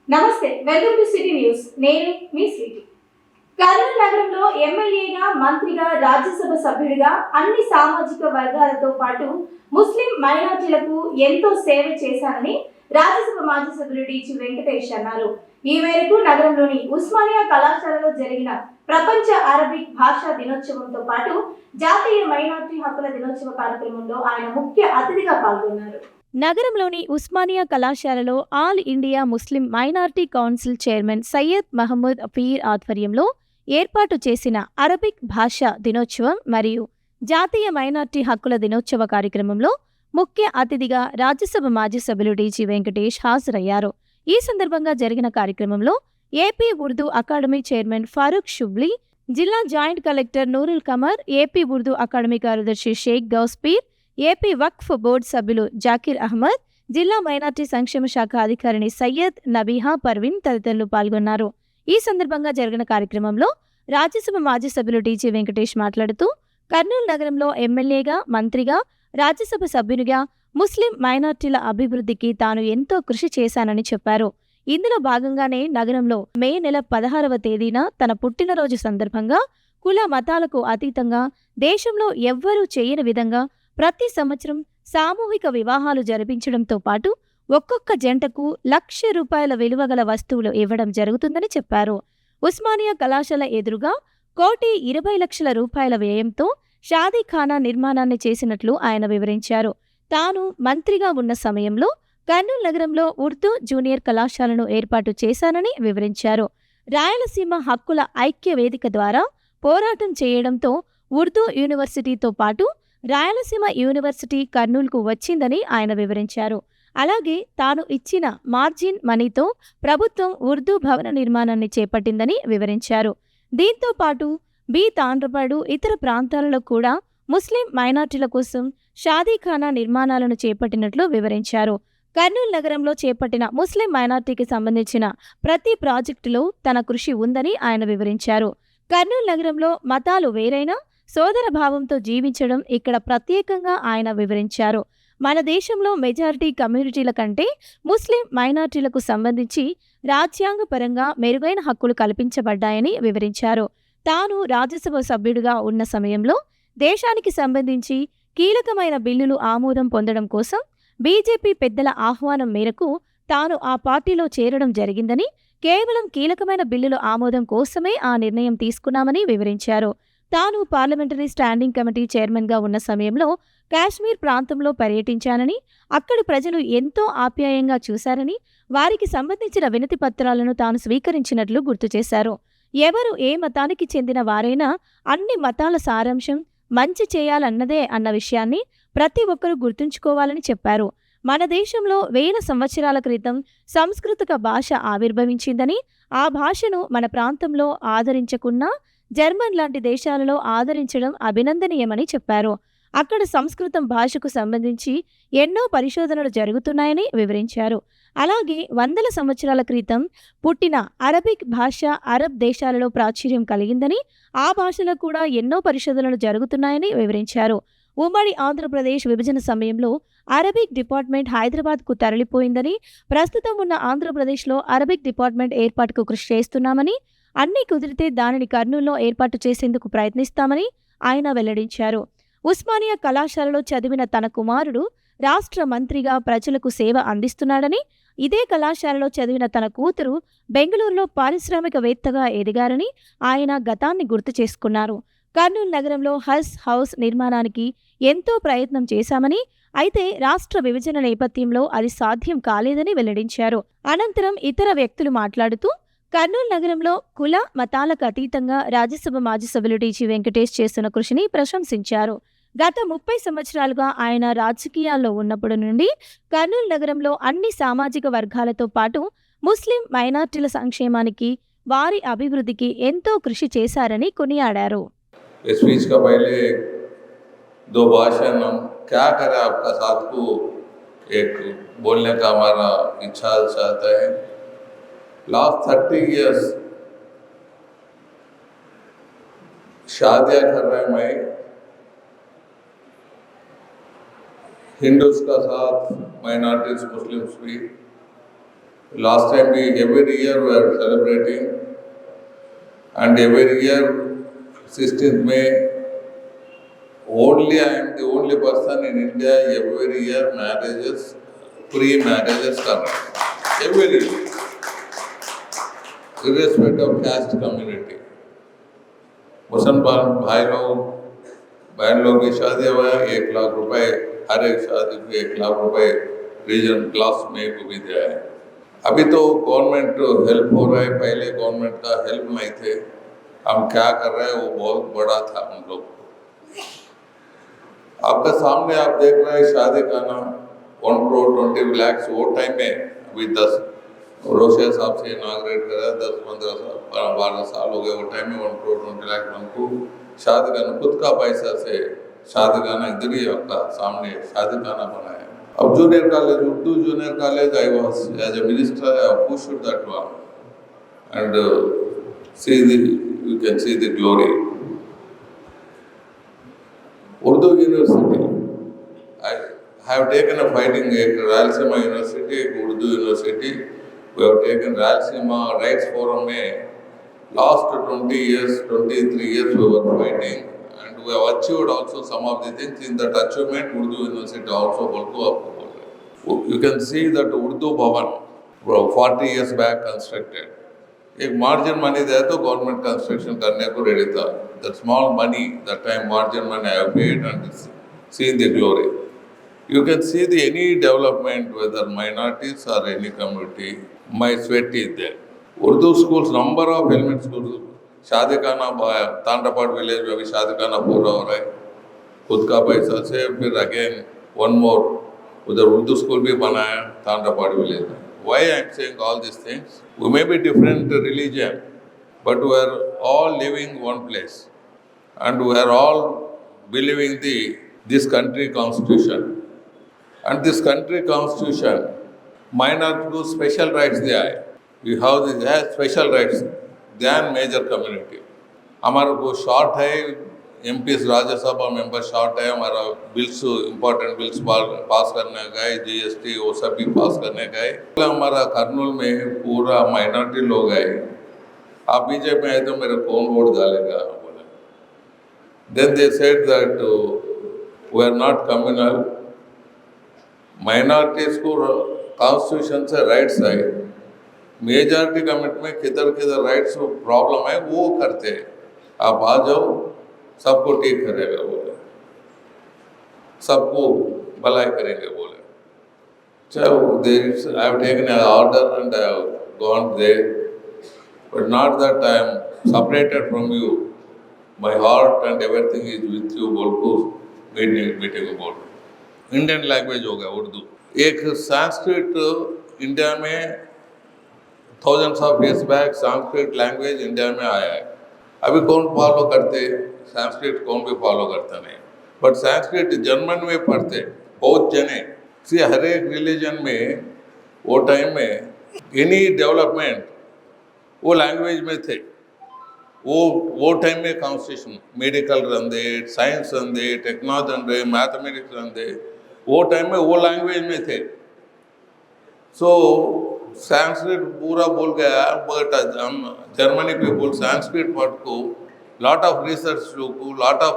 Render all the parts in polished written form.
నమస్తే, welcome to city news. నేను మీ Sweety. Kurnool నగరంలో ఎమ్మెల్యేగా, మంత్రిగా, రాజ్యసభ సభ్యుడిగా అన్ని సామాజిక వర్గాలతో పాటు ముస్లిం మైనార్టీలకు ఎంతో సేవ చేశానని రాజ్యసభ మాజీ సభ్యులు డి.చి. వెంకటేష్ అన్నారు. ఈ మేరకు నగరంలోని ఉస్మానియా కళాశాలలో జరిగిన ప్రపంచ అరబిక్ భాషా దినోత్సవంతో పాటు జాతీయ మైనార్టీ హక్కుల దినోత్సవ కార్యక్రమంలో ఆయన ముఖ్య అతిథిగా పాల్గొన్నారు. నగరంలోని ఉస్మానియా కళాశాలలో all India Muslim minority council chairman Syed Mahmood Peer ఆధ్వర్యంలో ఏర్పాటు చేసిన అరబిక్ భాషా దినోత్సవం మరియు జాతీయ మైనార్టీ హక్కుల దినోత్సవ కార్యక్రమంలో ముఖ్య అతిథిగా రాజ్యసభ మాజీ సభ్యులు డి.చి. వెంకటేష్ హాజరయ్యారు. ఈ సందర్భంగా జరిగిన కార్యక్రమంలో AP Urdu academy chairman Farooq Shibli, జిల్లా joint collector Noorul Qamar, AP Urdu academy కార్యదర్శి షేక్ గౌస్పీర్, ఏపీ వక్ఫ్ బోర్డు సభ్యులు జాకీర్ అహ్మద్, జిల్లా మైనార్టీ సంక్షేమ శాఖ అధికారిని సయ్యద్ నబీహా పర్వీన్ తదితరులు పాల్గొన్నారు. ఈ సందర్భంగా జరిగిన కార్యక్రమంలో రాజ్యసభ మాజీ సభ్యులు డి.చి. వెంకటేష్ మాట్లాడుతూ, కర్నూలు నగరంలో ఎమ్మెల్యేగా, మంత్రిగా, రాజ్యసభ సభ్యునిగా ముస్లిం మైనార్టీల అభివృద్ధికి తాను ఎంతో కృషి చేశానని చెప్పారు. ఇందులో భాగంగానే నగరంలో మే నెల 16వ తేదీన తన పుట్టినరోజు సందర్భంగా కుల మతాలకు అతీతంగా దేశంలో ఎవ్వరూ చేయని విధంగా ప్రతి సంవత్సరం సామూహిక వివాహాలు జరిపించడంతో పాటు ఒక్కొక్క జంటకు ₹1,00,000 విలువగల వస్తువులు ఇవ్వడం జరుగుతుందని చెప్పారు. ఉస్మానియా కళాశాల ఎదురుగా ₹1,20,00,000 వ్యయంతో షాదీఖానా నిర్మాణాన్ని చేసినట్లు ఆయన వివరించారు. తాను మంత్రిగా ఉన్న సమయంలో కర్నూలు నగరంలో ఉర్దూ జూనియర్ కళాశాలను ఏర్పాటు చేశానని వివరించారు. రాయలసీమ హక్కుల ఐక్య వేదిక ద్వారా పోరాటం చేయడంతో ఉర్దూ యూనివర్సిటీతో పాటు రాయలసీమ యూనివర్సిటీ కర్నూలుకు వచ్చిందని ఆయన వివరించారు. అలాగే తాను ఇచ్చిన మార్జిన్ మనీతో ప్రభుత్వం ఉర్దూ భవన నిర్మాణాన్ని చేపట్టిందని వివరించారు. దీంతో పాటు తాండ్రపాడు ఇతర ప్రాంతాలలో కూడా ముస్లిం మైనార్టీల కోసం షాదీఖానా నిర్మాణాలను చేపట్టినట్లు వివరించారు. కర్నూలు నగరంలో చేపట్టిన ముస్లిం మైనార్టీకి సంబంధించిన ప్రతి ప్రాజెక్టులో తన కృషి ఉందని ఆయన వివరించారు. కర్నూలు నగరంలో మతాలు వేరైనా సోదర భావంతో జీవించడం ఇక్కడ ప్రత్యేకంగా ఆయన వివరించారు. మన దేశంలో మెజారిటీ కమ్యూనిటీల కంటే ముస్లిం మైనార్టీలకు సంబంధించి రాజ్యాంగపరంగా మెరుగైన హక్కులు కల్పించబడ్డాయని వివరించారు. తాను రాజ్యసభ సభ్యుడిగా ఉన్న సమయంలో దేశానికి సంబంధించి కీలకమైన బిల్లులు ఆమోదం పొందడం కోసం బీజేపీ పెద్దల ఆహ్వానం మేరకు తాను ఆ పార్టీలో చేరడం జరిగిందని, కేవలం కీలకమైన బిల్లుల ఆమోదం కోసమే ఆ నిర్ణయం తీసుకున్నామని వివరించారు. తాను పార్లమెంటరీ స్టాండింగ్ కమిటీ చైర్మన్గా ఉన్న సమయంలో కాశ్మీర్ ప్రాంతంలో పర్యటించానని, అక్కడి ప్రజలు ఎంతో ఆప్యాయంగా చూశారని, వారికి సంబంధించిన వినతి పత్రాలను తాను స్వీకరించినట్లు గుర్తు చేశారు. ఎవరు ఏ మతానికి చెందిన వారైనా అన్ని మతాల సారాంశం మంచి చేయాలన్నదే అన్న విషయాన్ని ప్రతి ఒక్కరూ గుర్తుంచుకోవాలని చెప్పారు. మన దేశంలో వేల సంవత్సరాల క్రితం సంస్కృతిక భాష ఆవిర్భవించిందని, ఆ భాషను మన ప్రాంతంలో ఆదరించకున్నా జర్మన్ లాంటి దేశాలలో ఆదరించడం అభినందనీయమని చెప్పారు. అక్కడ సంస్కృతం భాషకు సంబంధించి ఎన్నో పరిశోధనలు జరుగుతున్నాయని వివరించారు. అలాగే వందల సంవత్సరాల క్రితం పుట్టిన అరబిక్ భాష అరబ్ దేశాలలో ప్రాచుర్యం కలిగిందని, ఆ భాషలో కూడా ఎన్నో పరిశోధనలు జరుగుతున్నాయని వివరించారు. ఉమ్మడి ఆంధ్రప్రదేశ్ విభజన సమయంలో అరబిక్ డిపార్ట్మెంట్ హైదరాబాద్కు తరలిపోయిందని, ప్రస్తుతం ఉన్న ఆంధ్రప్రదేశ్లో అరబిక్ డిపార్ట్మెంట్ ఏర్పాటుకు కృషి చేస్తున్నామని, అన్నీ కుదిరితే దానిని కర్నూలులో ఏర్పాటు చేసేందుకు ప్రయత్నిస్తామని ఆయన వెల్లడించారు. ఉస్మానియా కళాశాలలో చదివిన తన కుమారుడు రాష్ట్ర మంత్రిగా ప్రజలకు సేవ అందిస్తున్నాడని, ఇదే కళాశాలలో చదివిన తన కూతురు బెంగళూరులో పారిశ్రామికవేత్తగా ఎదిగారని ఆయన గతాన్ని గుర్తు చేసుకున్నారు. కర్నూలు నగరంలో హజ్ హౌస్ నిర్మాణానికి ఎంతో ప్రయత్నం చేశామని, అయితే రాష్ట్ర విభజన నేపథ్యంలో అది సాధ్యం కాలేదని వెల్లడించారు. అనంతరం ఇతర వ్యక్తులు మాట్లాడుతూ, కర్నూలు నగరంలో కుల మతాలకు అతీతంగా రాజ్యసభ మాజీ సభ్యులు డి.చి. వెంకటేష్ చేస్తున్న కృషిని ప్రశంసించారు. గత 30 సంవత్సరాలుగా ఆయన రాజకీయాల్లో ఉన్నప్పటి నుండి కర్నూలు నగరంలో అన్ని సామాజిక వర్గాలతో పాటు ముస్లిం మైనార్టీల సంక్షేమానికి, వారి అభివృద్ధికి ఎంతో కృషి చేశారని కొనియాడారు. लास्ट 30 इयर्स शादियाँ कर रहे हैं मैं, हिंदूज का साथ माइनॉरिटीज मुस्लिम्स भी, Last time every year we are celebrating, and every year 16th May. Only I am the only person in India every year pre-marriages कर every year, irrespective of caste community. मुसलमान भाई लोग बहन लोग की शादी हुआ है, 1 लाख रुपए हर एक शादी को 1 लाख रुपए रीजन क्लास में को भी दिया है. अभी तो गवर्नमेंट हेल्प हो रहा है, पहले गवर्नमेंट का हेल्प नहीं थे. हम क्या कर रहे हैं वो बहुत बड़ा था हम लोग. आपका सामने आप देख रहे हैं शादी का नाम 1 करोड़ 20 लाख. वो टाइम में अभी 10 रोशिया साहब से इनाग्रेट करा, 10-15 साल हो गए. वो टाइम में 1 करोड़ 20 लाख हमको शादी करना, खुद का पैसा से शादी करना, इधर ही आपका सामने शादी करना बनाया. अब junior college, Urdu junior college, I was as a minister I pushed that one and you can see the glory. Urdu University, I have taken a fighting at Rayalaseema University, Urdu University. We have taken Rayalaseema Rights Forum में last 20 years, 23 years we were fighting, and we have achieved also some of the things. In that achievement, Urdu University also बोलको आपको बोल रहे. You can see that Urdu Bhavan 40 years back constructed. एक margin money दिया तो government construction करने को ready था. That small money, that time margin money I have paid and seen the glory. You can see the any development, whether minorities or any community, my sweat is there. Urdu schools, number of elementary schools, शादी खाना तांडापाड़ village में भी शादी खाना पूरा हो रहा है खुद का पैसा से. फिर अगेन वन मोर उधर उर्दू स्कूल भी बनाया तांडापाड़ विलेज में. Why I am saying all these things? We may be different religion, but we are all living one place, and we are all believing this country constitution. And this country constitution, minority को special rights दिया है. We have special rights than major community. हमारा को short है, MPs Rajya Sabha member short है, हमारा bills important bills pass करने गए, GST वो सब भी पास करने गए. हमारा कर्नूल में पूरा माइनॉरिटी लोग आए. आप बीजेपी में आए तो मेरे कौन वोट डालेगा बोले. Then they said that we are not communal. Minorities को कॉन्स्टिट्यूशन से राइट्स है, मेजॉरिटी कमिटी में किधर राइट्स प्रॉब्लम है वो करते हैं. आप आ जाओ सबको ठीक करेगा बोले, सबको भलाई करेंगे बोले. चलो I have taken an order and I have gone there, but not that I am separated from you. My heart and everything is with you बोलको मीटिंग बोल. इंडियन लैंग्वेज हो गया उर्दू. एक संस्कृत इंडिया में thousands of years back Sanskrit language India में आया है. अभी कौन फॉलो करते? संस्कृत कौन भी फॉलो करता नहीं. बट संस्कृत जर्मन में पढ़ते बहुत जने. सी हर एक रिलीजन में वो टाइम में एनी डेवलपमेंट वो लैंग्वेज में थे. वो टाइम में कॉन्स्टिट्यूशन मेडिकल रंदे, साइंस रंदे, टेक्नोलॉजी रंदे, मैथमेटिक्स रंदे, वो टाइम में वो लैंग्वेज में थे. सो संस्कृत पूरा बोल गया, बट हम जर्मनी पीपुल संस्कृत वर्ड को लॉट ऑफ रिसर्च को, लॉट ऑफ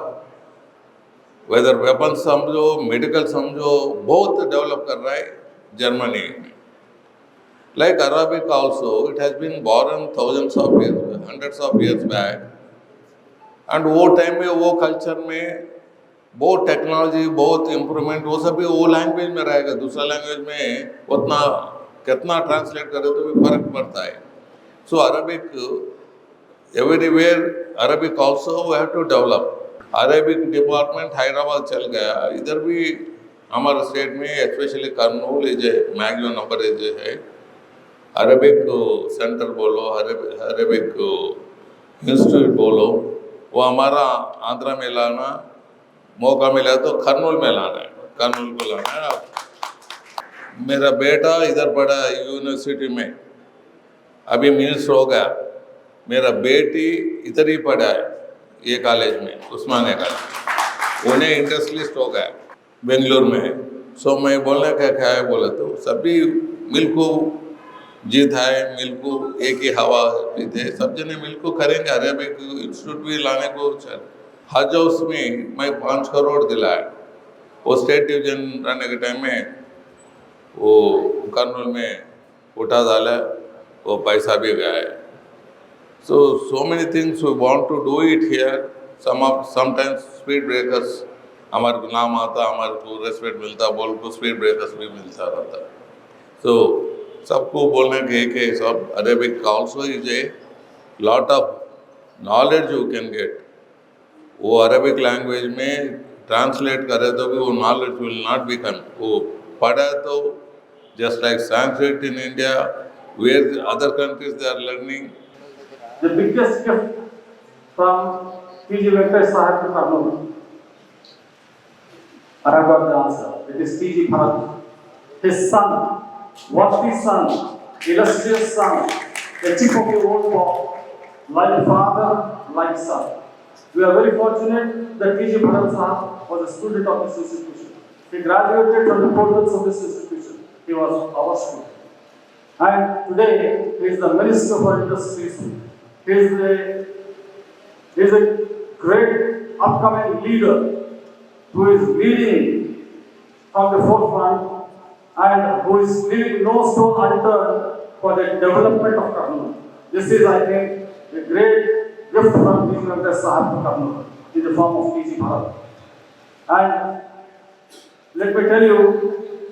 वेदर वेपन समझो, मेडिकल समझो, बहुत डेवलप कर रहा है जर्मनी में. Like Arabic also, it has been born thousands of years, hundreds of years back. And वो टाइम में वो कल्चर में बहुत टेक्नोलॉजी, बहुत इम्प्रूवमेंट, वो सब भी वो लैंग्वेज में रहेगा. दूसरा लैंग्वेज में उतना कितना ट्रांसलेट करे तो भी फर्क पड़ता है. So Arabic everywhere, Arabic also we have to develop. Arabic department Hyderabad चल गया. इधर भी हमारे स्टेट में स्पेशली कर्नूल मैक्सिमम नंबर है. अरबिक सेंटर बोलो, अरबिक इंस्टीट्यूट बोलो, वो हमारा आंध्रा में लाना, मौका मिला तो कर्नूल में लाना है, कर्नूल को लाना है. मेरा बेटा इधर पढ़ा यूनिवर्सिटी में, अभी मिनिस्टर हो गया. मेरा बेटी इधर ही पढ़ा है ये कॉलेज में, उस्मानिया कॉलेज. उन्हें इंडस्ट्रियलिस्ट हो गया बेंगलुरु में. सो मैं बोलने का क्या है बोला तो सभी मिलको जीत है मिल्को एक ही हवा पीते, सब जने मिलको करेंगे। अरेबिक इंस्टीट्यूट भी लाने को हज हाउस में मैं 5 करोड़ दिलाया। वो स्टेट डिवीजन रहने के टाइम में वो कर्नूल में उठा डाला, वो पैसा भी गया है। So many things we want to do it here. Sometimes speed breakers हमारे को नाम आता, हमारे को रेस्पेक्ट मिलता, बोल को स्पीड ब्रेकर्स भी मिलता रहता। So सबको बोलने के सब Arabic also is a lot of knowledge you can get. वो अरेबिक लैंग्वेज में ट्रांसलेट करे तो भी वो नॉलेज विल नॉट बिकम। वो पढ़ा तो just like Sanskrit in India, where the other countries they are learning. The biggest gift from P.G. Venkatesh Sahib to Kurnool. I have got the answer. It is P.G. Bharat. His son, worthy son, illustrious son, the chief of the old war, like father, like son. We are very fortunate that P.G. Bharat Sahib was a student of this institution. He graduated from the portals of this institution. He was our student. And today, he is the Minister for Industries. He is a great upcoming leader who is leading from the forefront and who is leaving no stone unturned for the development of Kurnool. This is, I think, a great gift from P.G. Venkatesh Sahib to Kurnool in the form of P.G. Bharat. And let me tell you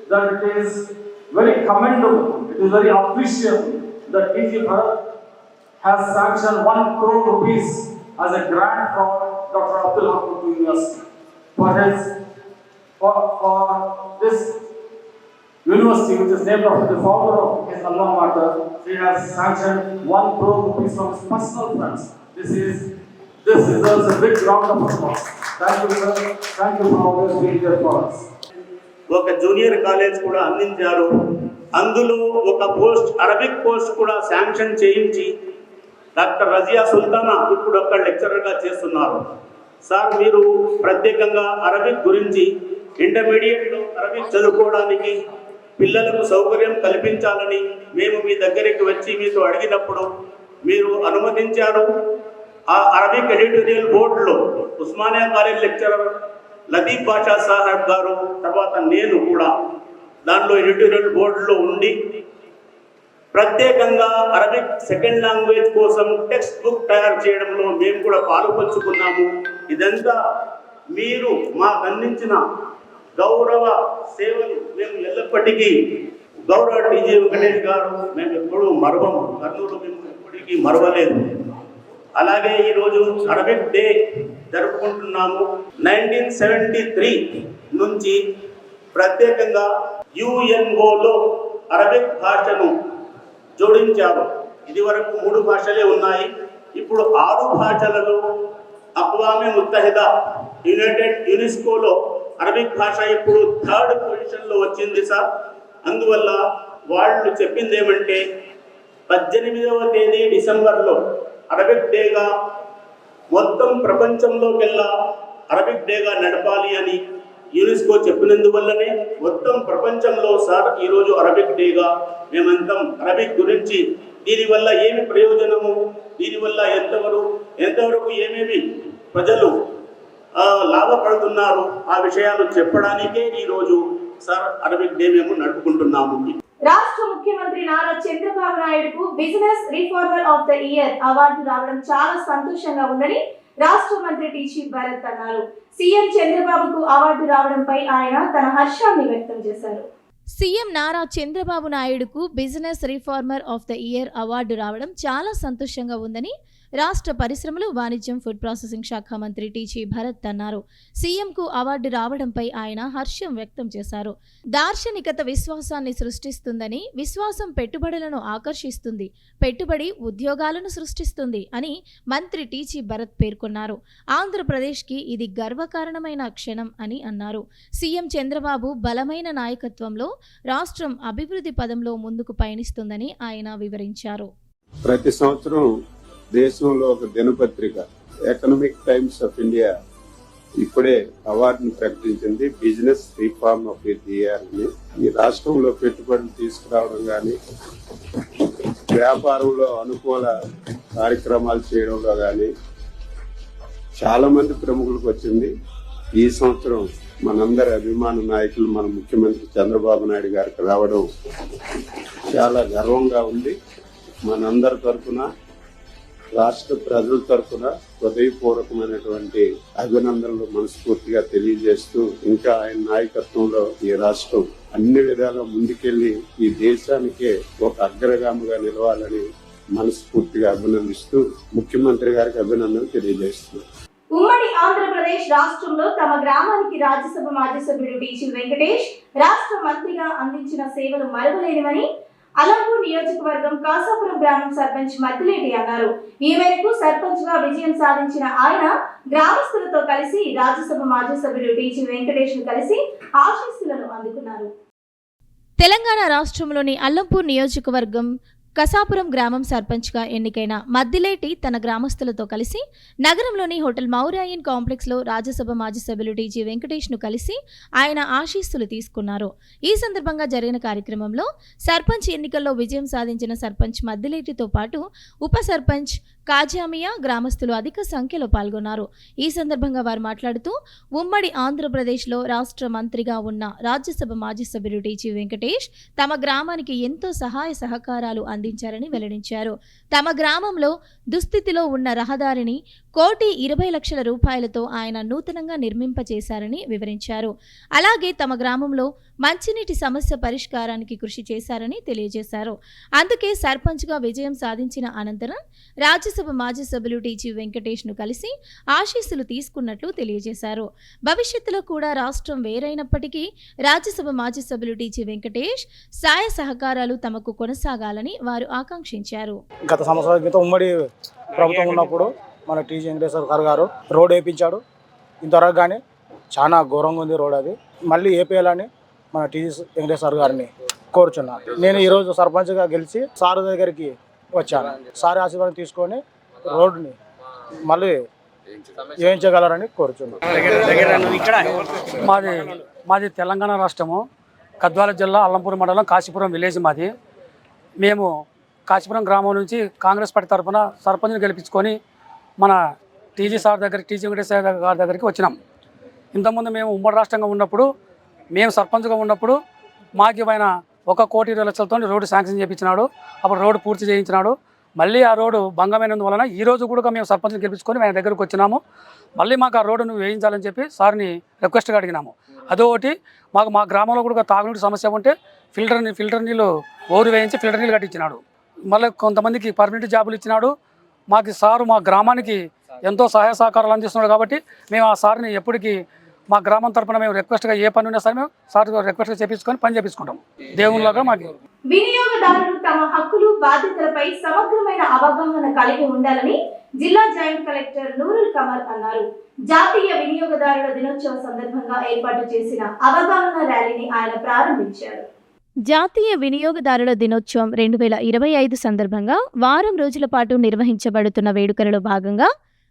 that it is very commendable, it is very appreciable that P.G. Bharat has sanctioned 1 crore rupees as a grant for Dr. Abdul Hamid University for this university, which is named after the founder of his alma mater. He has sanctioned 1 crore rupees from his personal funds. This deserves a big round of applause. Thank you, sir. Thank you for always being there for us. ఒక junior college కూడా అందించారు. అందులో ఒక post Arabic post కూడా sanction చేయించి doctor Razia Sultana ఇప్పుడు అక్కడ లెక్చరర్గా చేస్తున్నారు. సార్, మీరు ప్రత్యేకంగా అరబిక్ గురించి ఇంటర్మీడియట్లో అరబిక్ చదువుకోవడానికి పిల్లలకు సౌకర్యం కల్పించాలని మేము మీ దగ్గరికి వచ్చి మీతో అడిగినప్పుడు మీరు అనుమతించారు. ఆ అరబిక్ ఎడిటోరియల్ బోర్డులో ఉస్మానియా కాలేజ్ లెక్చరర్ లతీఫ్ బాషా సాహెబ్ గారు, తర్వాత నేను కూడా దానిలో ఎడిటోరియల్ బోర్డులో ఉండి ప్రత్యేకంగా అరబిక్ సెకండ్ లాంగ్వేజ్ కోసం టెక్స్ట్ బుక్ తయారు చేయడంలో మేము కూడా పాలుపంచుకున్నాము. ఇదంతా మీరు మాకు అందించిన గౌరవ సేవలు మేము ఎల్లప్పటికీ గౌరవ టీజీ వెంకటేష్ గారు మేము ఎప్పుడూ మరవము, కర్నూలు మేము ఎప్పటికీ మరవలేదు. అలాగే ఈరోజు అరబిక్ డే జరుపుకుంటున్నాము. 1973 నుంచి ప్రత్యేకంగా యుఎన్ఓలో అరబిక్ భాషను జోడించారు. ఇది వరకు 3 భాషలే ఉన్నాయి. ఇప్పుడు 6 భాషలలో అక్వామే ముత్తహిదా యునెస్కోలో అరబిక్ భాష ఇప్పుడు 3rd పొజిషన్లో వచ్చింది సార్. అందువల్ల వాళ్ళు చెప్పింది ఏమంటే 18వ తేదీ డిసెంబర్లో అరబిక్ డేగా మొత్తం ప్రపంచంలోకెల్లా అరబిక్ డేగా నడపాలి అని యునెస్కో చెప్పినందువల్లనే మొత్తం ప్రపంచంలో సార్ ఈరోజు అరబిక్ డేగా మేమంతం అరబిక్ గురించి దీనివల్ల ఏమి ప్రయోజనము, దీనివల్ల ఎంతవరకు ఏమేమి ప్రజలు లాభపడుతున్నారు ఆ విషయాలు చెప్పడానికే ఈరోజు సార్ అరబిక్ డే మేము నడుపుకుంటున్నాము. రాష్ట్ర ముఖ్యమంత్రి నారా చంద్రబాబు నాయుడుకు business reformer of the year award రావడం చాలా సంతోషంగా ఉందని రాష్ట్ర మంత్రి టీజీ భరత్ అన్నారు. సీఎం చంద్రబాబుకు అవార్డు రావడంపై ఆయన తన హర్షాన్ని వ్యక్తం చేశారు. సీఎం నారా చంద్రబాబు నాయుడుకు business reformer of the year award రావడం చాలా సంతోషంగా ఉందని రాష్ట్ర పరిశ్రమలు, వాణిజ్యం, ఫుడ్ ప్రాసెసింగ్ శాఖ మంత్రి టీజీ భరత్ అన్నారు. సీఎంకు అవార్డు రావడంపై ఆయన హర్షం వ్యక్తం చేశారు. దార్శనికత విశ్వాసాన్ని సృష్టిస్తుందని, విశ్వాసం పెట్టుబడులను ఆకర్షిస్తుంది, పెట్టుబడి ఉద్యోగాలను సృష్టిస్తుంది అని మంత్రి టీజీ భరత్ పేర్కొన్నారు. ఆంధ్రప్రదేశ్కి ఇది గర్వకారణమైన క్షణం అని అన్నారు. సీఎం చంద్రబాబు బలమైన నాయకత్వంలో రాష్ట్రం అభివృద్ధి పదంలో ముందుకు పయనిస్తుందని ఆయన వివరించారు. ప్రతి సంవత్సరం దేశంలో ఒక దినపత్రిక ఎకనామిక్ టైమ్స్ ఆఫ్ ఇండియా ఇప్పుడే అవార్డును ప్రకటించింది business reform of the year ని. ఈ రాష్ట్రంలో పెట్టుబడులు తీసుకురావడం కానీ, వ్యాపారంలో అనుకూల కార్యక్రమాలు చేయడంలో కానీ చాలా మంది ప్రముఖులకు వచ్చింది. ఈ సంవత్సరం మనందరి అభిమాన నాయకులు మన ముఖ్యమంత్రి చంద్రబాబు నాయుడు గారికి రావడం చాలా గర్వంగా ఉంది. మనందరి తరఫున, రాష్ట్ర ప్రజల తరఫున హృదయపూర్వకమైనటువంటి అభినందనలు మనస్ఫూర్తిగా తెలియజేస్తూ, ఇంకా ఆయన నాయకత్వంలో ఈ రాష్ట్రం అన్ని విధాలా ముందుకెళ్లి ఈ దేశానికే ఒక అగ్రగామిగా నిలవాలని మనస్ఫూర్తిగా అభినందిస్తూ ముఖ్యమంత్రి గారికి అభినందనలు తెలియజేస్తున్నాను. ఉమ్మడి ఆంధ్రప్రదేశ్ రాష్ట్రంలో తమ గ్రామానికి రాజ్యసభ మాజీ సభ్యుడు టీజీ వెంకటేష్ రాష్ట్ర మంత్రిగా అందించిన సేవలు మరువలేనివని అలంపూర్ నియోజకవర్గం కాసాపురం గ్రామం సర్పంచ్ మద్దిలేటి అన్నారు. ఈ మేరకు సర్పంచ్ గా విజయం సాధించిన ఆయన గ్రామస్తులతో కలిసి రాజ్యసభ మాజీ సభ్యుడు టీజీ వెంకటేష్ ను కలిసి ఆశీస్సులను అందుకున్నారు. తెలంగాణ రాష్ట్రంలోని అల్లంపూర్ నియోజకవర్గం కసాపురం గ్రామం సర్పంచ్గా ఎన్నికైన మద్దిలేటి తన గ్రామస్తులతో కలిసి నగరంలోని హోటల్ మౌరాయన్ కాంప్లెక్స్లో రాజ్యసభ మాజీ సభ్యులు టీజీ వెంకటేష్ను కలిసి ఆయన ఆశీస్సులు తీసుకున్నారు. ఈ సందర్భంగా జరిగిన కార్యక్రమంలో సర్పంచ్ ఎన్నికల్లో విజయం సాధించిన సర్పంచ్ మద్దిలేటితో పాటు ఉప సర్పంచ్ కాజామియా గ్రామస్తులు అధిక సంఖ్యలో పాల్గొన్నారు. ఈ సందర్భంగా వారు మాట్లాడుతూ ఉమ్మడి ఆంధ్రప్రదేశ్లో రాష్ట్ర మంత్రిగా ఉన్న రాజ్యసభ మాజీ సభ్యులు టీజీ వెంకటేష్ తమ గ్రామానికి ఎంతో సహాయ సహకారాలు అందించారని వెల్లడించారు. తమ గ్రామంలో దుస్థితిలో ఉన్న రహదారిని 1,20,00,000 రూపాయలతో ఆయన నూతనంగా నిర్మింపచేశారని వివరించారు. అలాగే తమ గ్రామంలో మంచినీటి సమస్య పరిష్కారానికి కృషి చేశారని తెలియజేశారు. అందుకే సర్పంచ్గా విజయం సాధించిన అనంతరం రాజ్యసభ మాజీ సభ్యులు టీజీ వెంకటేష్ను కలిసి ఆశీస్సులు తీసుకున్నట్లు తెలియజేశారు. భవిష్యత్తులో కూడా రాష్ట్రం వేరైనప్పటికీ రాజ్యసభ మాజీ సభ్యులు టీజీ వెంకటేష్ సాయ సహకారాలు తమకు కొనసాగాలని వారు ఆకాంక్షించారు. గత సంవత్సరాల క్రితం ఉమ్మడి ప్రభుత్వం ఉన్నప్పుడు మన టీజీ వెంకటేశ్వర గారు రోడ్ వేయించాడు. ఇంతవరకు కానీ చాలా ఘోరంగా ఉంది రోడ్. అది మళ్ళీ వేపేయాలని మన టీజీ వెంకటేశ్వర గారిని కోరుచున్నాను. నేను ఈరోజు సర్పంచ్గా గెలిచి సార్ దగ్గరికి వచ్చాను. సార్ ఆశీర్వాదం తీసుకొని రోడ్డుని మళ్ళీ వేయించగలరని కోరుచున్నాను. మాది తెలంగాణ రాష్ట్రము, గద్వాల జిల్లా అల్లంపూర్ మండలం కాశీపురం విలేజ్ మాది. మేము కాశీపురం గ్రామం నుంచి కాంగ్రెస్ పార్టీ తరఫున సర్పంచ్ని గెలిపించుకొని మన టీజీ వెంకటేశ్వర గారి దగ్గరికి వచ్చినాం. ఇంతకుముందు మేము ఉమ్మడి రాష్ట్రంగా ఉన్నప్పుడు, మేము సర్పంచ్గా ఉన్నప్పుడు మాకు ఆయన 1,20,00,000 రోడ్డు శాంక్షన్ చేయించినాడు. అప్పుడు రోడ్డు పూర్తి చేయించినాడు. మళ్ళీ ఆ రోడ్డు భంగమైనందువలన ఈ రోజు కూడా మేము సర్పంచ్ని గెలిపించుకొని ఆయన దగ్గరకు వచ్చినాము. మళ్ళీ మాకు ఆ రోడ్డును వేయించాలని చెప్పి సార్ని రిక్వెస్ట్గా అడిగినాము. అదొకటి, మా గ్రామంలో కూడా తాగునీటి సమస్య ఉంటే ఫిల్టర్ నీళ్ళు ఓరు వేయించి ఫిల్టర్ నీళ్ళు కట్టించినాడు. మళ్ళీ కొంతమందికి పర్మనెంట్ జాబులు ఇచ్చినాడు. మా గ్రామానికి ఎంతో సహాయ సహకారాలు అందిస్తున్నాడు. కాబట్టి మేము ఆ సార్ని ఎప్పటికీ మా గ్రామం తరఫున మేము రిక్వెస్ట్గా ఏ పని ఉన్నా సరే మేము సార్ రిక్వెస్ట్గా చేపించుకొని పని చేపించుకుంటాం. దేవునిలాగా మాకు వినియోగదారులు తమ హక్కులు బాధ్యతలపై సమగ్రమైన అవగాహన కలిగి ఉండాలని జిల్లా జాయింట్ కలెక్టర్ నూరుల్ కమర్ అన్నారు. జాతీయ వినియోగదారుల దినోత్సవ సందర్భంగా ఏర్పాటు చేసిన అవగాహన ర్యాలీని ఆయన ప్రారంభించారు. జాతీయ వినియోగదారుల దినోత్సవం 2025 సందర్భంగా వారం రోజుల పాటు నిర్వహించబడుతున్న వేడుకలలో భాగంగా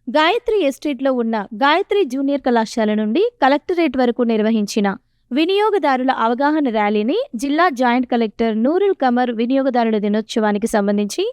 గాయత్రి ఎస్టేట్లో ఉన్న గాయత్రి జూనియర్ కళాశాల నుండి కలెక్టరేట్ వరకు నిర్వహించిన వినియోగదారుల అవగాహన ర్యాలీని జిల్లా జాయింట్ కలెక్టర్ నూరుల్ కమర్ వినియోగదారుల దినోత్సవానికి సంబంధించి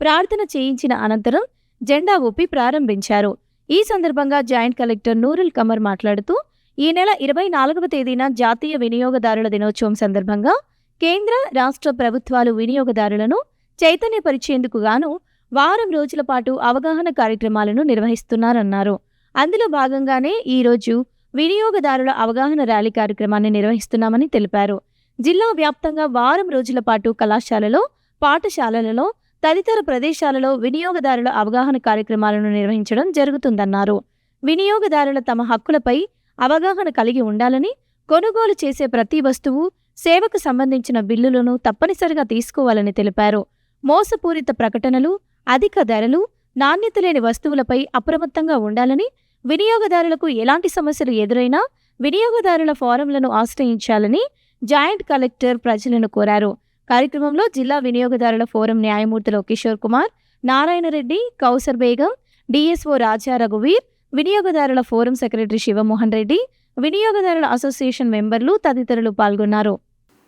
ప్రార్థన చేయించిన అనంతరం జెండా ఊపి ప్రారంభించారు. ఈ సందర్భంగా జాయింట్ కలెక్టర్ నూరుల్ కమర్ మాట్లాడుతూ, ఈ నెల 24వ తేదీన జాతీయ వినియోగదారుల దినోత్సవం సందర్భంగా కేంద్ర రాష్ట్ర ప్రభుత్వాలు వినియోగదారులను చైతన్యపరిచేందుకు గాను వారం రోజుల పాటు అవగాహన కార్యక్రమాలను నిర్వహిస్తున్నారన్నారు. అందులో భాగంగానే ఈరోజు వినియోగదారుల అవగాహన ర్యాలీ కార్యక్రమాన్ని నిర్వహిస్తున్నామని తెలిపారు. జిల్లా వ్యాప్తంగా వారం రోజుల పాటు కళాశాలలో, పాఠశాలలలో, తదితర ప్రదేశాలలో వినియోగదారుల అవగాహన కార్యక్రమాలను నిర్వహించడం జరుగుతుందన్నారు. వినియోగదారుల తమ హక్కులపై అవగాహన కలిగి ఉండాలని, కొనుగోలు చేసే ప్రతి వస్తువు, సేవకు సంబంధించిన బిల్లులను తప్పనిసరిగా తీసుకోవాలని తెలిపారు. మోసపూరిత ప్రకటనలు, అధిక ధరలు, నాణ్యత లేని వస్తువులపై అప్రమత్తంగా ఉండాలని, వినియోగదారులకు ఎలాంటి సమస్యలు ఎదురైనా వినియోగదారుల ఫోరంలను ఆశ్రయించాలని జాయింట్ కలెక్టర్ ప్రజలను కోరారు. కార్యక్రమంలో జిల్లా వినియోగదారుల ఫోరం న్యాయమూర్తులు కిషోర్ కుమార్, నారాయణరెడ్డి, కౌసర్ బేగం, డిఎస్ఓ రాజా రఘువీర్, వినియోగదారుల ఫోరం సెక్రటరీ శివమోహన్ రెడ్డి, వినియోగదారుల అసోసియేషన్ మెంబర్లు తదితరులు పాల్గొన్నారు.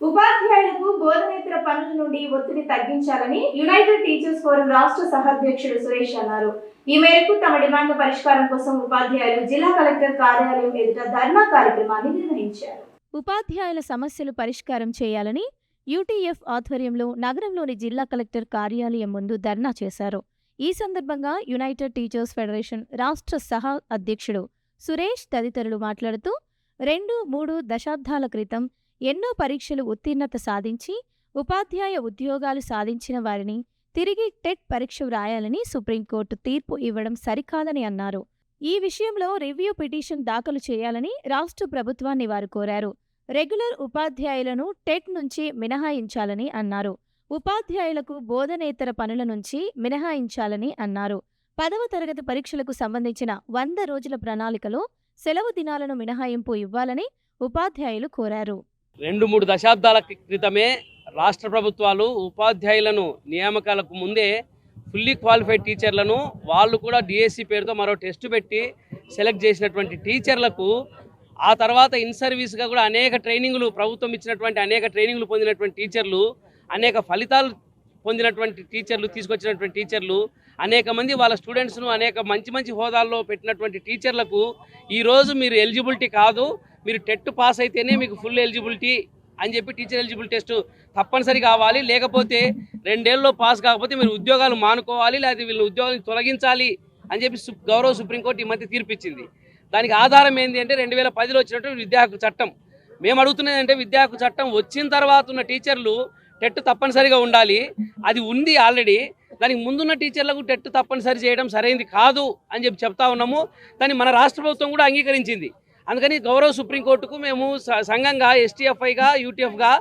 ఉపాధ్యాయులకు బోధనేతర పనుల నుండి ఒత్తిడి తగ్గించాలని యునైటెడ్ టీచర్స్ ఫోరం రాష్ట్ర సహాధ్యక్షుడు సురేష్ అన్నారు. ఈ మేరకు తమ డిమాండ్ల పరిష్కారం కోసం ఉపాధ్యాయులు జిల్లా కలెక్టర్ కార్యాలయం ఎదుట ధర్నా కార్యక్రమాన్ని నిర్వహించారు. ఉపాధ్యాయుల సమస్యలు పరిష్కారం చేయాలని యూటీఎఫ్ ఆధ్వర్యంలో నగరంలోని జిల్లా కలెక్టర్ కార్యాలయం ముందు ధర్నా చేశారు. ఈ సందర్భంగా యునైటెడ్ టీచర్స్ ఫెడరేషన్ రాష్ట్ర సహా అధ్యక్షుడు సురేష్ తదితరులు మాట్లాడుతూ 2-3 దశాబ్దాల క్రితం ఎన్నో పరీక్షలు ఉత్తీర్ణత సాధించి ఉపాధ్యాయ ఉద్యోగాలు సాధించిన వారిని తిరిగి టెట్ పరీక్ష వ్రాయాలని సుప్రీంకోర్టు తీర్పు ఇవ్వడం సరికాదని అన్నారు. ఈ విషయంలో రివ్యూ పిటిషన్ దాఖలు చేయాలని రాష్ట్ర ప్రభుత్వాన్ని వారు కోరారు. రెగ్యులర్ ఉపాధ్యాయులను టెట్ నుంచి మినహాయించాలని అన్నారు. ఉపాధ్యాయులకు బోధనేతర పనుల నుంచి మినహాయించాలని అన్నారు. 10వ తరగతి పరీక్షలకు సంబంధించిన 100 రోజుల ప్రణాళికలో సెలవు దినాలను మినహాయింపు ఇవ్వాలని ఉపాధ్యాయులు కోరారు. 2-3 దశాబ్దాల క్రితమే రాష్ట్ర ప్రభుత్వాలు ఉపాధ్యాయులను నియామకాలకు ముందే ఫుల్లీ క్వాలిఫైడ్ టీచర్లను వాళ్ళు కూడా డిఎస్సి పేరుతో మరో టెస్ట్ పెట్టి సెలెక్ట్ చేసినటువంటి టీచర్లకు ఆ తర్వాత ఇన్ సర్వీస్గా కూడా అనేక ట్రైనింగ్లు ప్రభుత్వం ఇచ్చినటువంటి అనేక ట్రైనింగ్లు పొందినటువంటి టీచర్లు, అనేక ఫలితాలు పొందినటువంటి టీచర్లు, తీసుకొచ్చినటువంటి టీచర్లు, అనేక మంది వాళ్ళ స్టూడెంట్స్ను అనేక మంచి హోదాల్లో పెట్టినటువంటి టీచర్లకు ఈరోజు మీరు ఎలిజిబిలిటీ కాదు, మీరు టెట్ పాస్ అయితేనే మీకు ఫుల్ ఎలిజిబిలిటీ అని చెప్పి టీచర్ ఎలిజిబుల్ టెస్ట్ తప్పనిసరి కావాలి, లేకపోతే 2 ఏళ్ళలో పాస్ కాకపోతే మీరు ఉద్యోగాలు మానుకోవాలి, లేకపోతే వీళ్ళ ఉద్యోగాలను తొలగించాలి అని చెప్పి గౌరవ సుప్రీంకోర్టు ఈ మధ్య తీర్పిచ్చింది. దానికి ఆధారం ఏంటి అంటే 2010లో వచ్చినటువంటి విద్యా హక్కు చట్టం. మేము అడుగుతున్నది అంటే విద్యా హక్కు చట్టం వచ్చిన తర్వాత ఉన్న టీచర్లు టెట్ తప్పనిసరిగా ఉండాలి, అది ఉంది ఆల్రెడీ. దానికి ముందున్న టీచర్లకు టెట్ తప్పనిసరి చేయడం సరైనది కాదు అని చెప్పి చెప్తా ఉన్నాము. దాన్ని మన రాష్ట్ర ప్రభుత్వం కూడా అంగీకరించింది. అందుకని గౌరవ సుప్రీంకోర్టుకు మేము సంఘంగా ఎస్టీఎఫ్ఐగా యూటీఎఫ్గా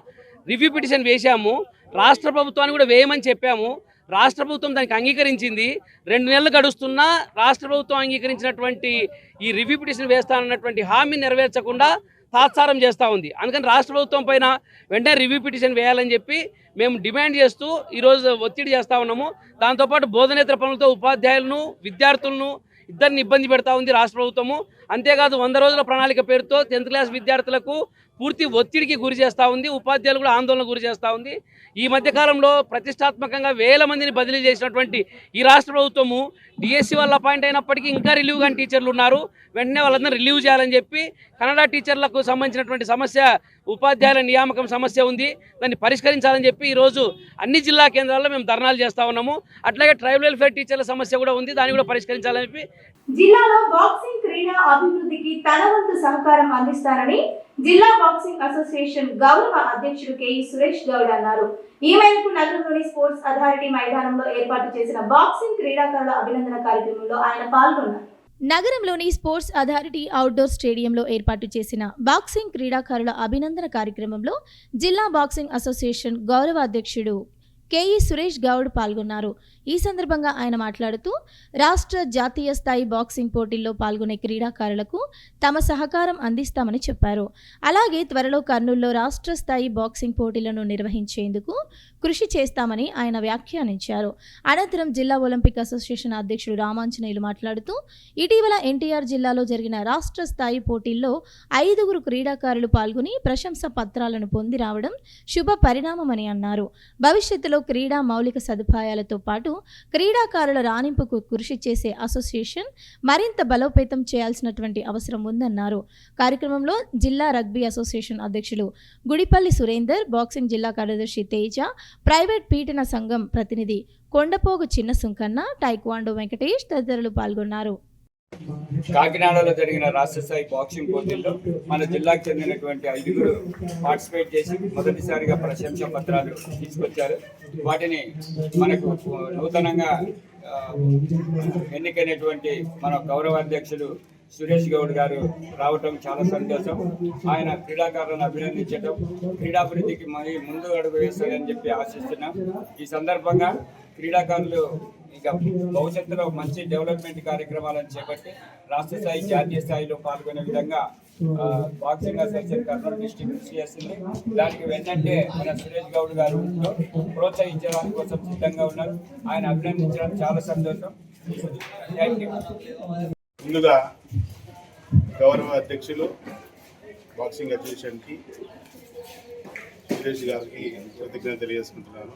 రివ్యూ పిటిషన్ వేశాము. రాష్ట్ర ప్రభుత్వాన్ని కూడా వేయమని చెప్పాము. రాష్ట్ర ప్రభుత్వం దానికి అంగీకరించింది. 2 నెలలు గడుస్తున్నా రాష్ట్ర ప్రభుత్వం అంగీకరించినటువంటి ఈ రివ్యూ పిటిషన్ వేస్తానన్నటువంటి హామీ నెరవేర్చకుండా తాత్సారం చేస్తూ ఉంది. అందుకని రాష్ట్ర ప్రభుత్వం పైన వెంటనే రివ్యూ పిటిషన్ వేయాలని చెప్పి మేము డిమాండ్ చేస్తూ ఈరోజు ఒత్తిడి చేస్తూ ఉన్నాము. దాంతోపాటు బోధనేతర పనులతో ఉపాధ్యాయులను, విద్యార్థులను ఇద్దరిని ఇబ్బంది పెడతా ఉంది రాష్ట్ర ప్రభుత్వము. అంతేకాదు 100 రోజుల ప్రణాళిక పేరుతో 10th క్లాస్ విద్యార్థులకు పూర్తి ఒత్తిడికి గురి చేస్తూ ఉంది, ఉపాధ్యాయులు కూడా ఆందోళన గురి చేస్తూ ఉంది. ఈ మధ్యకాలంలో ప్రతిష్టాత్మకంగా 1000 మందిని బదిలీ చేసినటువంటి ఈ రాష్ట్ర ప్రభుత్వము డిఎస్సి వల్ల అపాయింట్ అయినప్పటికీ ఇంకా రిలీవ్ కాని టీచర్లు ఉన్నారు. వెంటనే వాళ్ళందరూ రిలీవ్ చేయాలని చెప్పి కన్నడ టీచర్లకు సంబంధించినటువంటి సమస్య, ఉపాధ్యాయుల నియామకం సమస్య ఉంది, దాన్ని పరిష్కరించాలని చెప్పి ఈరోజు అన్ని జిల్లా కేంద్రాల్లో మేము ధర్నాలు చేస్తూ ఉన్నాము. అట్లాగే ట్రైబల్ వెల్ఫేర్ టీచర్ల సమస్య కూడా ఉంది, దాన్ని కూడా పరిష్కరించాలని చెప్పి జిల్లాలో బాక్సింగ్ క్రీడా అభివృద్ధికి తన వంతు సహకారం అందిస్తారని జిల్లా బాక్సింగ్ అసోసియేషన్ గౌరవ అధ్యక్షుడు కేఈ సురేష్ గౌడ్ అన్నారు. ఈ మేరకు నగరంలోని స్పోర్ట్స్ అథారిటీ మైదానంలో ఏర్పాటు చేసిన బాక్సింగ్ క్రీడాకారుల అభినందన కార్యక్రమంలో ఆయన పాల్గొన్నారు. నగరంలోని స్పోర్ట్స్ అథారిటీ అవుట్డోర్ స్టేడియంలో ఏర్పాటు చేసిన బాక్సింగ్ క్రీడాకారుల అభినందన కార్యక్రమంలో జిల్లా బాక్సింగ్ అసోసియేషన్ గౌరవ అధ్యక్షుడు కేఈ సురేష్ గౌడ్ పాల్గొన్నారు. ఈ సందర్భంగా ఆయన మాట్లాడుతూ రాష్ట్ర, జాతీయ స్థాయి బాక్సింగ్ పోటీల్లో పాల్గొనే క్రీడాకారులకు తమ సహకారం అందిస్తామని చెప్పారు. అలాగే త్వరలో కర్నూలులో రాష్ట్ర స్థాయి బాక్సింగ్ పోటీలను నిర్వహించేందుకు కృషి చేస్తామని ఆయన వ్యాఖ్యానించారు. అనంతరం జిల్లా ఒలింపిక్ అసోసియేషన్ అధ్యక్షుడు రామాంజనేయులు మాట్లాడుతూ ఇటీవల ఎన్టీఆర్ జిల్లాలో జరిగిన రాష్ట్ర స్థాయి పోటీల్లో 5గురు క్రీడాకారులు పాల్గొని ప్రశంస పత్రాలను పొంది రావడం శుభ పరిణామమని అన్నారు. భవిష్యత్తులో క్రీడా మౌలిక సదుపాయాలతో పాటు క్రీడాకారుల రాణింపుకు కృషి చేసే అసోసియేషన్ మరింత బలోపేతం చేయాల్సినటువంటి అవసరం ఉందన్నారు. కార్యక్రమంలో జిల్లా రగ్బీ అసోసియేషన్ అధ్యక్షులు గుడిపల్లి సురేందర్, బాక్సింగ్ జిల్లా కార్యదర్శి తేజ, ప్రైవేట్ పీఠన సంఘం ప్రతినిధి కొండపోగు చిన్న సుంకన్న, టైక్వాండో వెంకటేష్ తదితరులు పాల్గొన్నారు. కాకినాడలో జరిగిన రాష్ట్ర స్థాయి బాక్సింగ్ పోటీల్లో మన జిల్లాకు చెందినటువంటి 5గురు పార్టిసిపేట్ చేసి మొదటిసారిగా ప్రశంసా పత్రాలు తీసుకొచ్చారు. వాటిని మనకు నూతనంగా ఎన్నికైనటువంటి మన గౌరవ అధ్యక్షుడు సురేష్ గౌడ్ గారు రావటం చాలా సంతోషం. ఆయన క్రీడాకారులను అభినందించడం, క్రీడాభివృద్ధికి ముందు అడుగు వేస్తారని చెప్పి ఆశిస్తున్నాం. ఈ సందర్భంగా క్రీడాకారులు ఇక భవిష్యత్తులో మంచి డెవలప్మెంట్ కార్యక్రమాలను చేపట్టి రాష్ట్ర స్థాయి, జాతీయ స్థాయిలో పాల్గొనే విధంగా బాక్సింగ్ అసోసియేషన్ కర్నూలు డిస్ట్రిక్ట్ కృషి చేస్తుంది. దానికి వెంటనే మన సురేష్ గౌడ్ గారు ప్రోత్సహించడానికి కోసం సిద్ధంగా ఉన్నారు. ఆయన అభినందించడం చాలా సంతోషం. Thank you. ముందుగా గౌరవ అధ్యక్షులు బాక్సింగ్ అసోసియేషన్కి సురేష్ గారికి కృతజ్ఞత తెలియజేసుకుంటున్నాను.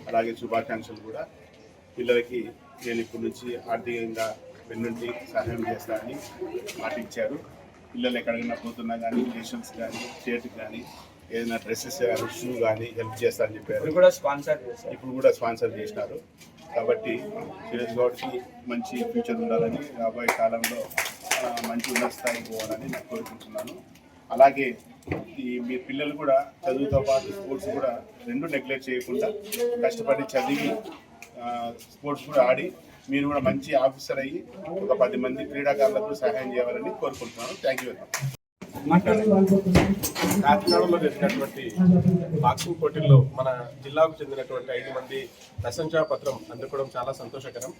అలాగే శుభాకాంక్షలు కూడా. పిల్లలకి నేను ఇప్పటి నుంచి ఆర్థికంగా వెన్నుండి సహాయం చేస్తానని మాట ఇచ్చారు. పిల్లలు ఎక్కడికైనా పోతున్నా కానీ రేషన్స్ కానీ స్టేట్కి కానీ ఏదైనా డ్రెస్సెస్ కానీ షూ కానీ హెల్ప్ చేస్తారని చెప్పారు. ఇప్పుడు కూడా స్పాన్సర్ చేసినారు. కాబట్టి సురేష్ గౌడ్కి మంచి ఫ్యూచర్ ఉండాలని, రాబోయే కాలంలో మంచి ఉన్నత స్థాయికి పోవాలని నేను కోరుకుంటున్నాను. అలాగే మీ పిల్లలు కూడా చదువుతో పాటు స్పోర్ట్స్ కూడా రెండు నెగ్లెక్ట్ చేయకుండా కష్టపడి చదివి స్పోర్ట్స్ కూడా ఆడి మీరు కూడా మంచి ఆఫీసర్ అయ్యి ఒక 10 మంది క్రీడాకారులకు సహాయం చేయాలని కోరుకుంటున్నాను. Thank you very much. కాకినాడలో జరిగినటువంటి బాక్సింగ్ పోటీల్లో మన జిల్లాకు చెందినటువంటి 5 మంది ప్రశంసా పత్రం అందుకోవడం చాలా సంతోషకరం.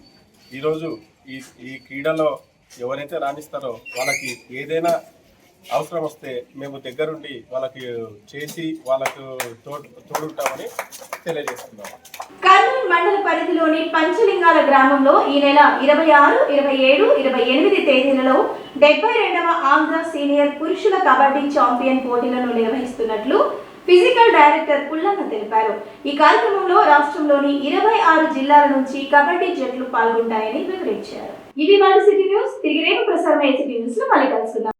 ఈరోజు ఈ క్రీడలో ఎవరైతే రాణిస్తారో వాళ్ళకి ఏదైనా అవసరం వస్తే మేము దగ్గరుండి వాళ్ళకి చేసి వాళ్ళకు తోడుంటామని తెలియజేస్తున్నాము. కర్నూలు మండల పరిధిలోని పంచలింగాల గ్రామంలో ఈ నెల 26, 27, 28 తేదీలలో 72వ ఆంధ్ర సీనియర్ పురుషుల కబడ్డీ ఛాంపియన్ పోటీలను నిర్వహిస్తున్నట్లు ఫిజికల్ డైరెక్టర్ పుల్లన్న తెలిపారు. ఈ కార్యక్రమంలో రాష్ట్రంలోని 26 జిల్లాల నుంచి కబడ్డీ జట్లు పాల్గొంటాయని వివరించారు. ఇది వాళ్ళ సిటీ న్యూస్. తిరిగి రేపు ప్రసారమయ్యే సిటీ న్యూస్ లో మళ్ళీ కలుసుకుందాం.